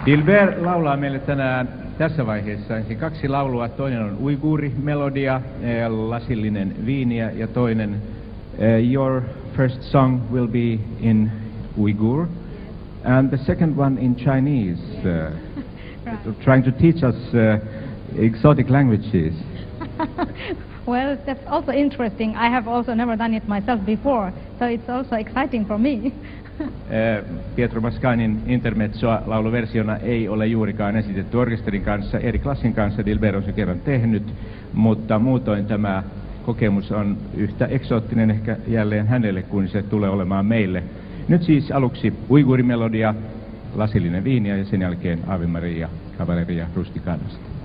Dilber laulaa meille tänään tässä vaiheessa ensin kaksi laulua. Toinen on uiguurimelodia, lasillinen viiniä, ja toinen your first song will be in Uyghur and the second one in Chinese, trying to teach us exotic languages. Well, that's also interesting. I have also never done it myself before, so it's also exciting for me. Pietro Mascanin intermezzoa lauluversiona ei ole juurikaan esitetty orkesterin kanssa. Eri klassin kanssa Dilber on se kerran tehnyt, mutta muutoin tämä kokemus on yhtä eksoottinen ehkä jälleen hänelle kuin se tulee olemaan meille. Nyt siis aluksi uiguurimelodia, lasillinen viiniä ja sen jälkeen Ave Maria, Cavalleria Rusticanasta.